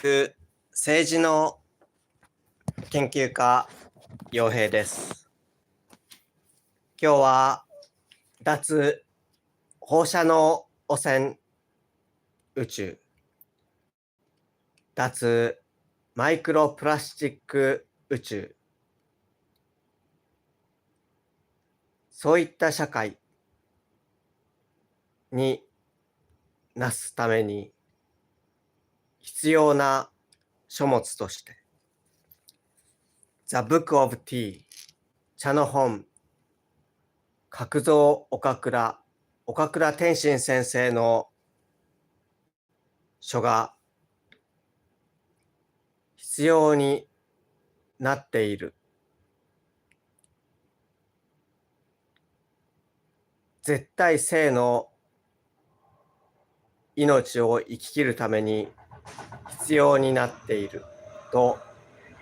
政治の研究家陽平です。今日は脱放射能汚染宇宙、脱マイクロプラスチック宇宙、そういった社会になすために必要な書物として The Book of Tea 茶の本角蔵岡倉天心先生の書が必要になっている。絶対性の命を生き切るために必要になっていると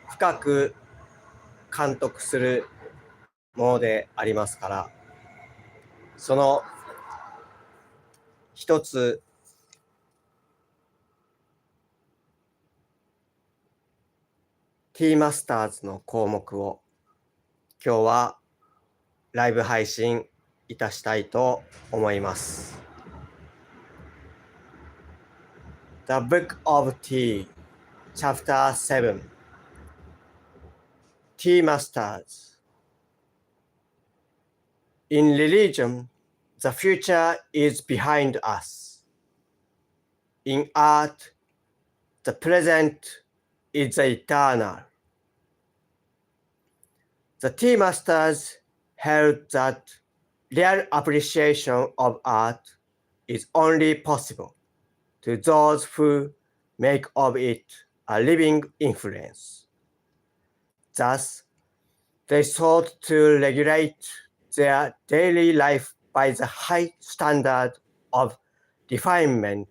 深く監督するものでありますから、その一つTマスターズの項目を今日はライブ配信いたしたいと思います。The Book of Tea Chapter 7 Tea Masters In religion, the future is behind us. In art, the present is the eternal. The tea masters held that real appreciation of art is only possible to those who make of it a living influence. Thus, they sought to regulate their daily life by the high standard of refinement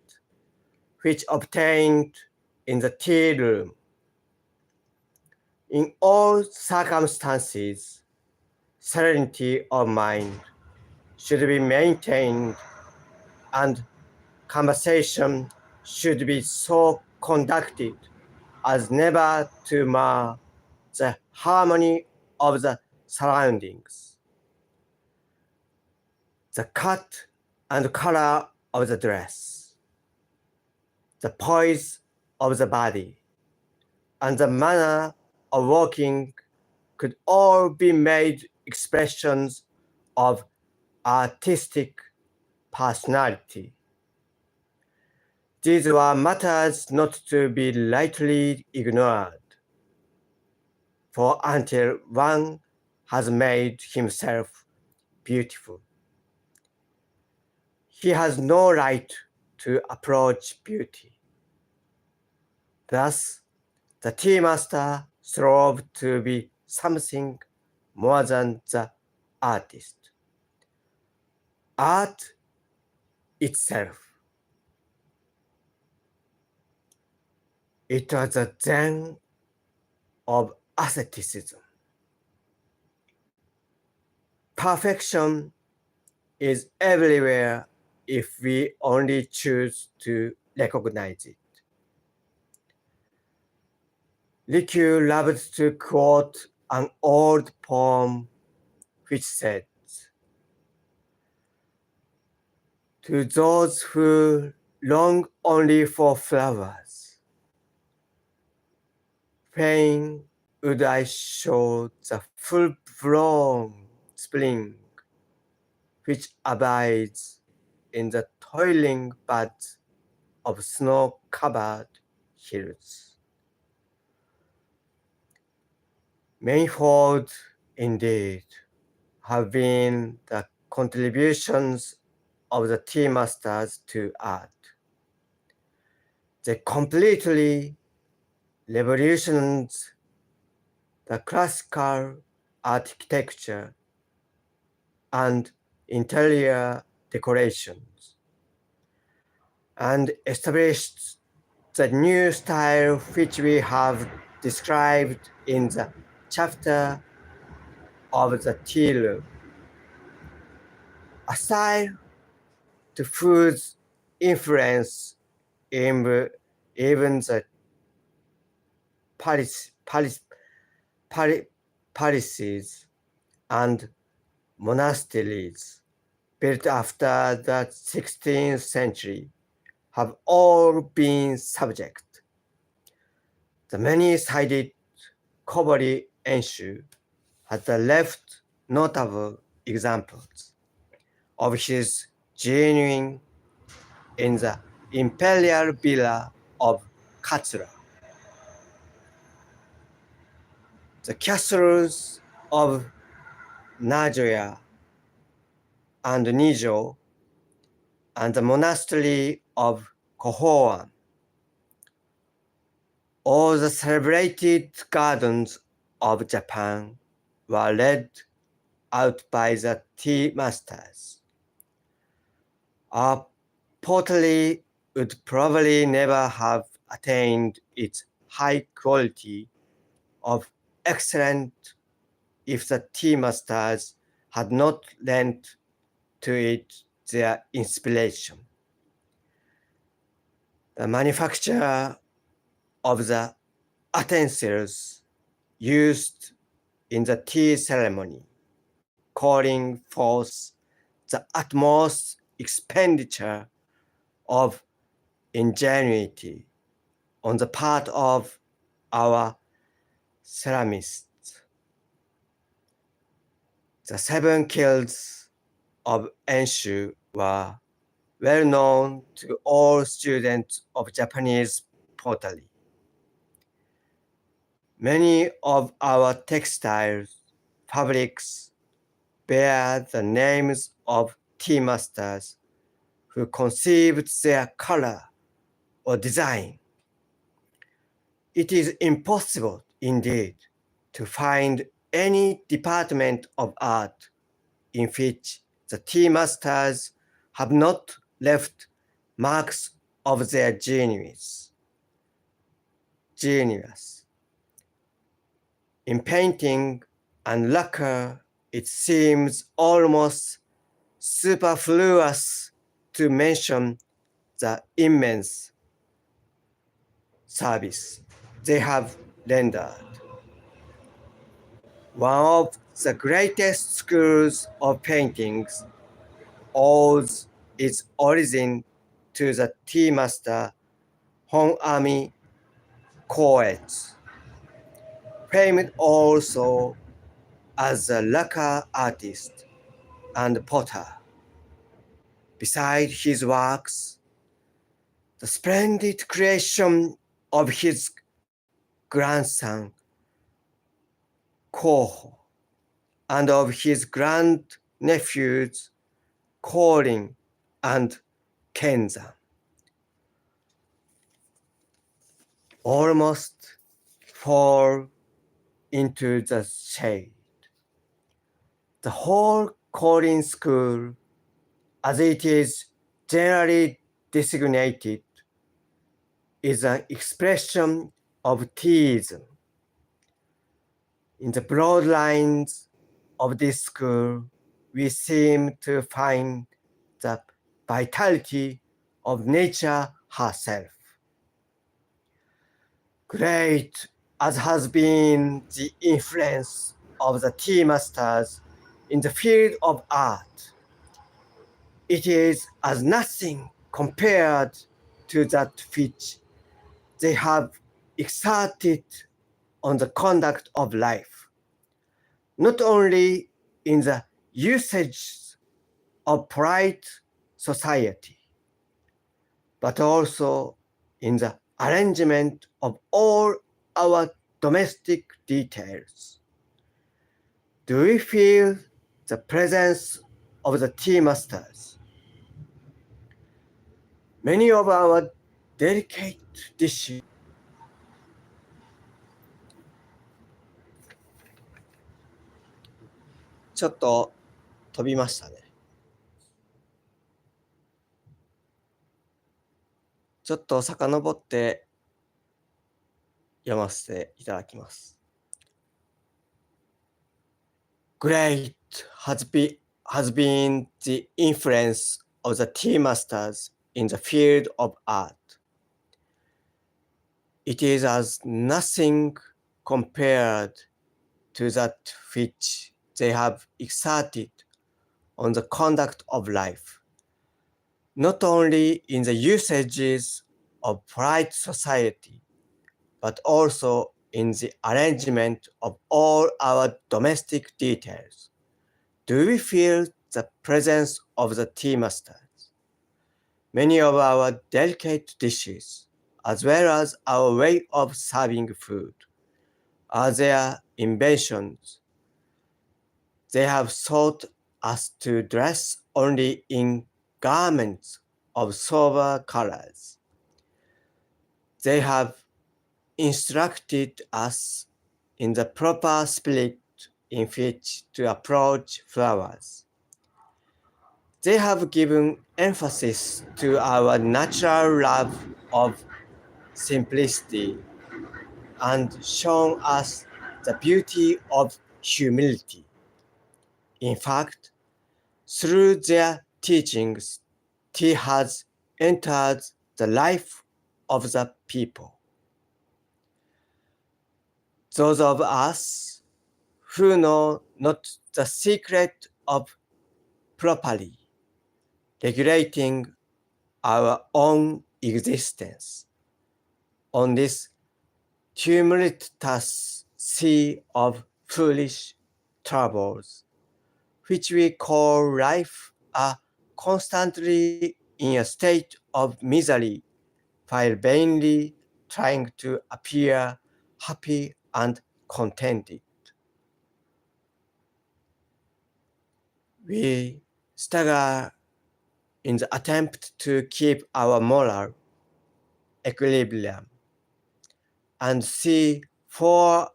which obtained in the tea room. In all circumstances, serenity of mind should be maintained and conversation should be so conducted as never to mar the harmony of the surroundings. The cut and color of the dress, the poise of the body, and the manner of walking could all be made expressions of artistic personality. These were matters not to be lightly ignored, for until one has made himself beautiful, he has no right to approach beauty. Thus, the tea master strove to be something more than the artist. Art itself. It was the zen of asceticism. Perfection is everywhere if we only choose to recognize it. Rikyū loved to quote an old poem which said, "To those who long only for flowers, fain would I show the full-blown spring which abides in the toiling buds of snow-covered hills." Manifold, indeed, have been the contributions of the tea masters to art. They completely revolutionized the classical architecture and interior decorations, and established the new style which we have described in the chapter of the tea room. A style to whose influence even the palaces and monasteries built after the 16th century have all been subject. The many-sided Kobori Enshu has left notable examples of his genuine in the imperial villa of Katsura. The castles of Nagoya and Nijo and the monastery of Kohoan. All the celebrated gardens of Japan were led out by the tea masters. Our pottery would probably never have attained its high quality of excellence if the tea masters had not lent to it their inspiration. The manufacture of the utensils used in the tea ceremony, calling forth the utmost expenditure of ingenuity on the part of our ceramists. The 7 kilns of Enshu were well known to all students of Japanese pottery. Many of our textile fabrics bear the names of tea masters who conceived their color or design. It is impossible, indeed, to find any department of art in which the tea masters have not left marks of their genius. In painting and lacquer, it seems almost superfluous to mention the immense service they have rendered. One of the greatest schools of paintings owes its origin to the tea master Honami Koetsu, famed also as a lacquer artist and potter. Beside his works, the splendid creation of his grandson Koho and of his grandnephews Korin and Kenzan almost fall into the shade. The whole Korin school, as it is generally designated, is an expression of teaism. In the broad lines of this school, we seem to find the vitality of nature herself. Great as has been the influence of the tea masters in the field of art, it is as nothing compared to that which they have exerted on the conduct of life, not only in the usage of polite society, but also in the arrangement of all our domestic details. Do we feel the presence of the tea masters? Many of our delicate dishesちょっと飛びましたね。ちょっと遡って読ませていただきます。Great has been the influence of the tea masters in the field of art. it is as nothing compared to that which they have exerted on the conduct of life, not only in the usages of polite society, but also in the arrangement of all our domestic details. Do we feel the presence of the tea masters? Many of our delicate dishes, as well as our way of serving food, are their inventions. They have taught us to dress only in garments of sober colors. They have instructed us in the proper spirit in which to approach flowers. They have given emphasis to our natural love of simplicity and shown us the beauty of humility. In fact, through their teachings, tea has entered the life of the people. Those of us who know not the secret of properly regulating our own existence on this tumultuous sea of foolish troubles, which we call life, are constantly in a state of misery while vainly trying to appear happy and contented. We stagger in the attempt to keep our moral equilibrium and see forerunners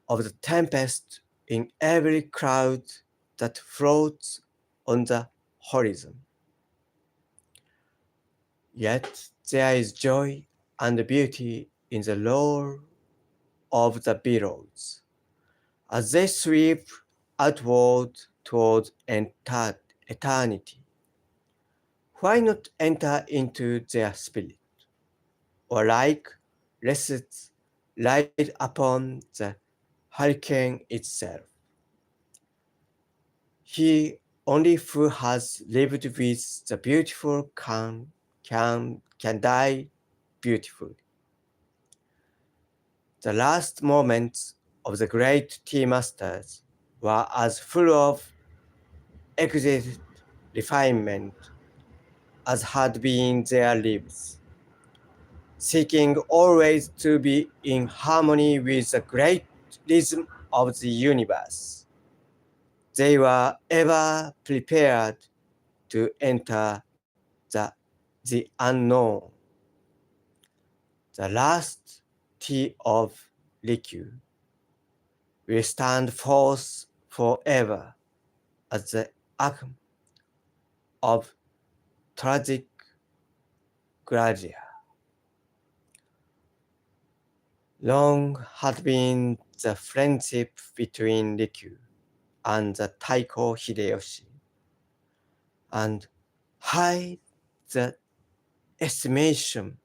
of the tempest in every cloud that floats on the horizon. Yet there is joy and beauty in the roar of the billows as they sweep outward toward eternity. Why not enter into their spirit, or like rests ride upon the hurricane itself? He only who has lived with the beautiful can die beautiful. The last moments of the great tea masters were as full of exquisite refinement as had been their lives, seeking always to be in harmony with the great rhythm of the universe. They were ever prepared to enter the unknown. The last tea of Rikyū will stand forth forever as the acme of tragic grandeur. Long had been the friendship between Rikyū and the Taiko Hideyoshi, and high the estimation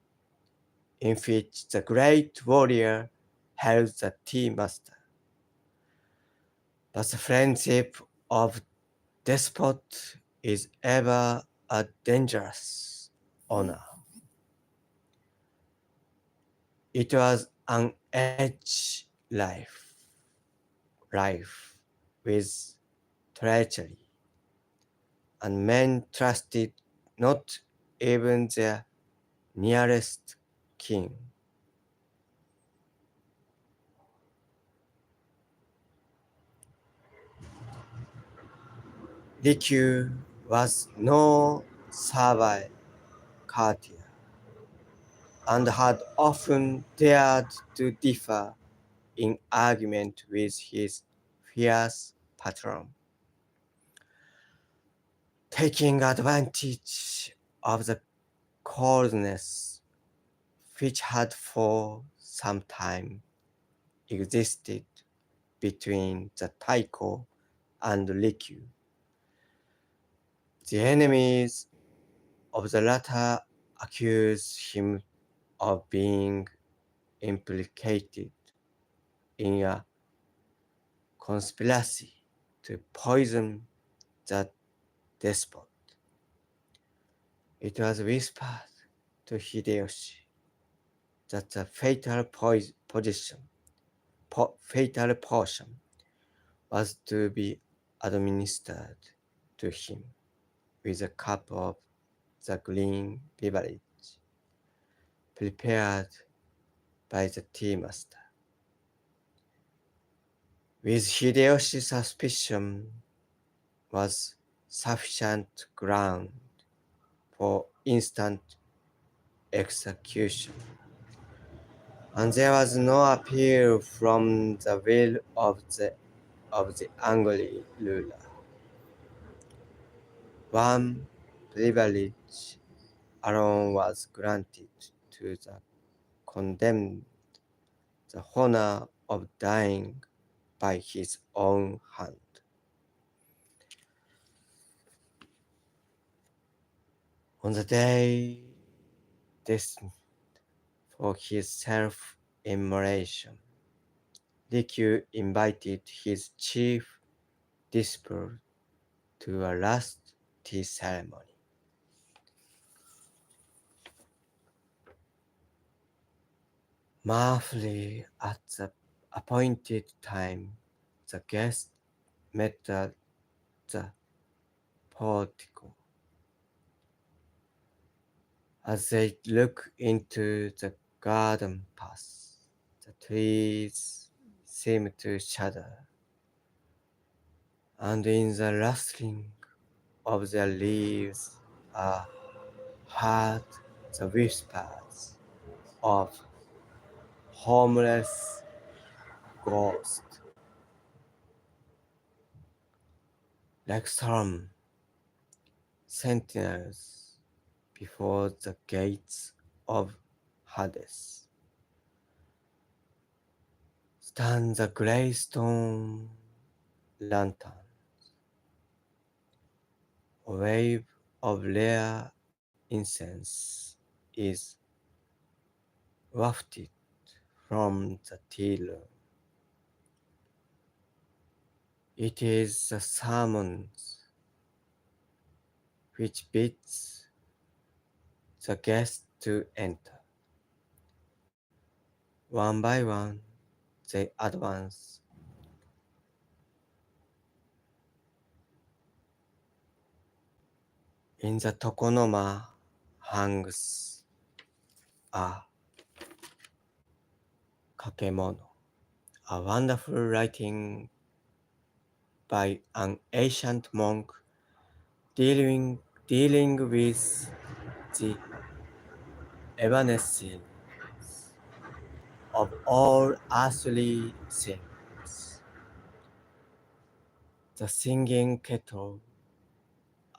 in which the great warrior held the tea master. But the friendship of despot is ever a dangerous honor. It was an edge life with treachery, and men trusted not even their nearest kin. Rikyū was no servile courtier, and had often dared to differ in argument with his fierce patron, taking advantage of the coldness which had for some time existed between the Taiko and Rikyū. The enemies of the latter accused him of being implicated in a conspiracy to poison the despot. It was whispered to Hideyoshi that the fatal potion was to be administered to him with a cup of the green beverage prepared by the tea master. With Hideyoshi's suspicion was sufficient ground for instant execution, and there was no appeal from the will of the angry ruler. One privilege alone was granted to the condemned, the honor of dying by his own hand. On the day destined for his self-immolation, Rikyu invited his chief disciple to a last tea ceremony. Monthly at the appointed time, the guests met at the portico. As they looked into the garden path, the trees seemed to shudder, and in the rustling of their leaves are heard the whispers of homeless ghosts, like storm sentinels before the gates of Hades. Stand the grey stone lanterns. A wave of rare incense is wafted from the tea room. It is the summons which bids the guests to enter. One by one, they advance. In the tokonoma hangs a kakemono, a wonderful writing by an ancient monk dealing with the evanescence of all earthly things. The singing kettle,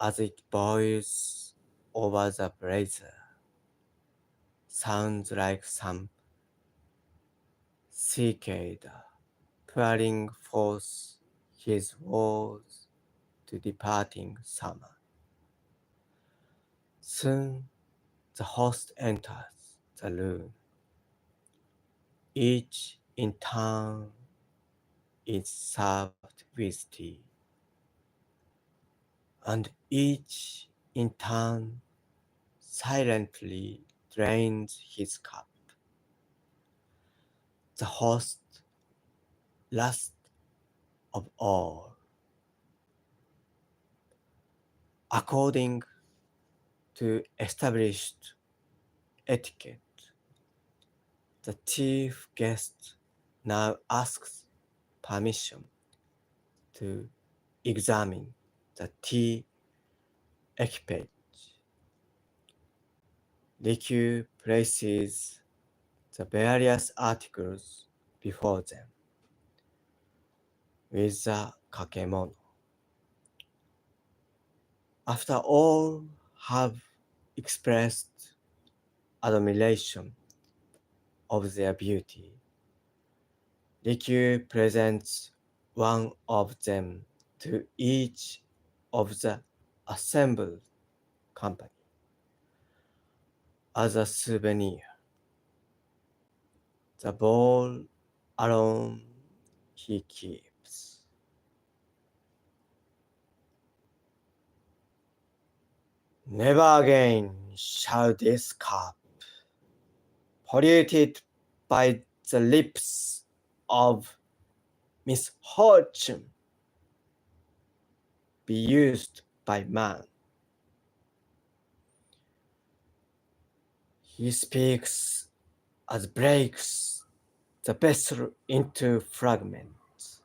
as it boils over the brazier, sounds like some cicada pouring forth his words to departing summer. Soon the host enters the room. Each in turn is served with tea, and each in turn silently drains his cup. The host, last of all, according to established etiquette, the chief guest now asks permission to examine the tea equipage. Rikyu places the various articles before them with the kakemono. After all have expressed admiration of their beauty, Rikyu presents one of them to each of the assembled company. as a souvenir. The ball alone he keeps. Never again shall this cup, polluted by the lips of misfortune, be used by man. He speaks as breaks the vessel into fragments.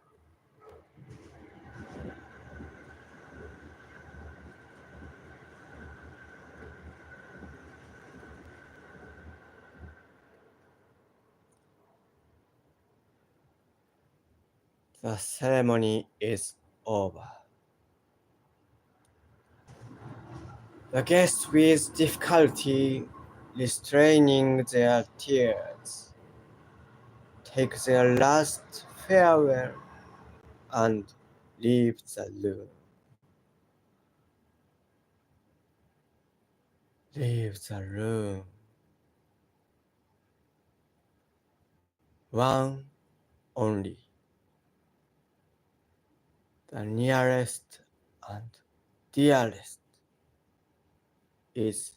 The ceremony is over. The guests, with difficulty restraining their tears, take their last farewell and leave the room. Leave the room. One only, the nearest and dearest, is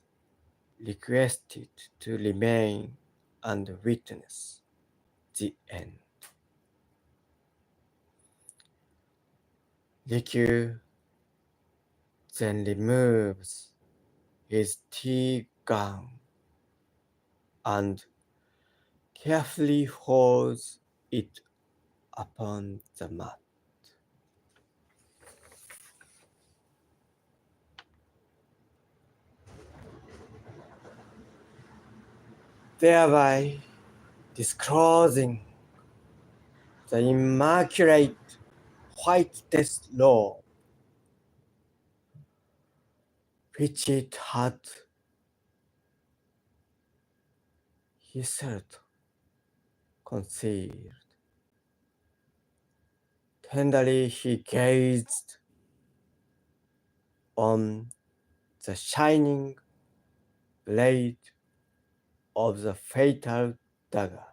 requested to remain and witness the end. Rikyu then removes his tea gown and carefully holds it upon the mat. Thereby disclosing the immaculate white death robe which it had hitherto concealed. Tenderly he gazed on the shining blade of the fatal dagger,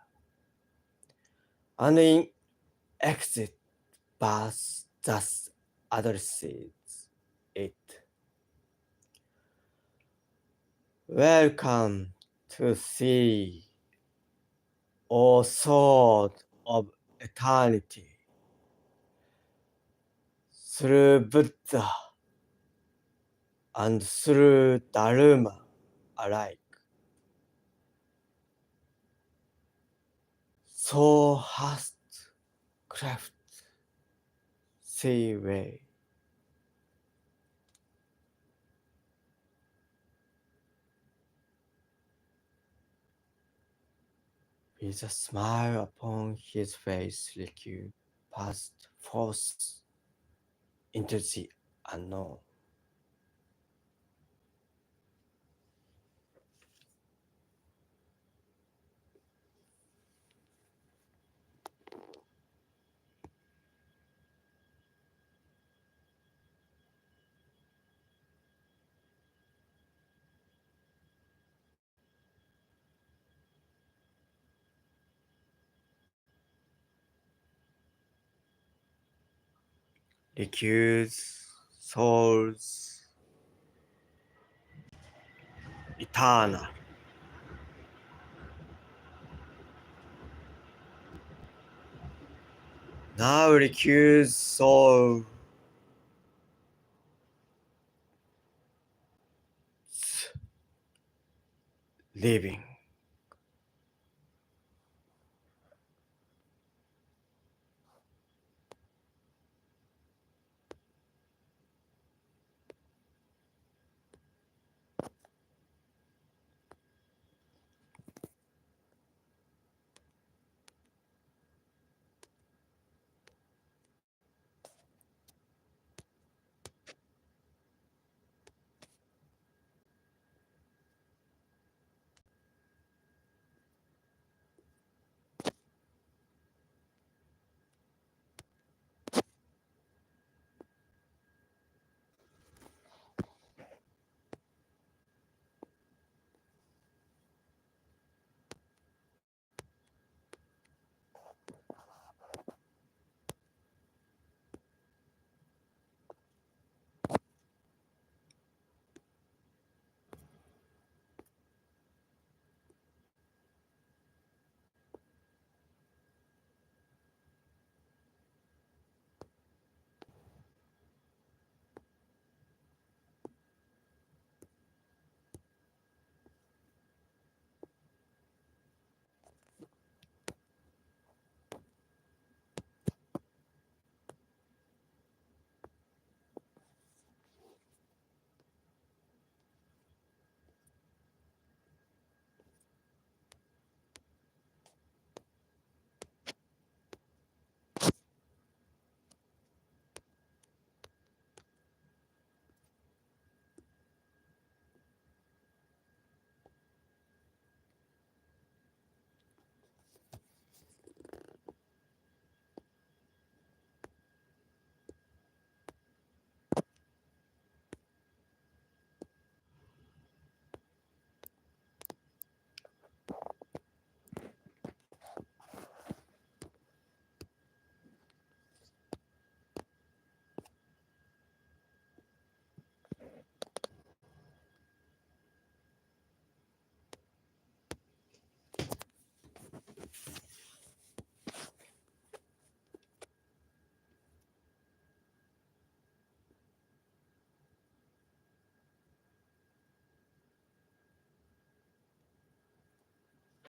and in exit verse thus addresses it. Welcome to thee, O sword of eternity. Through Buddha and through Dharma alike, so hast cleft thy way. With a smile upon his face, Rikyu passed forth into the unknown. Rikyu's soul's eternal. Now Rikyu's soul living.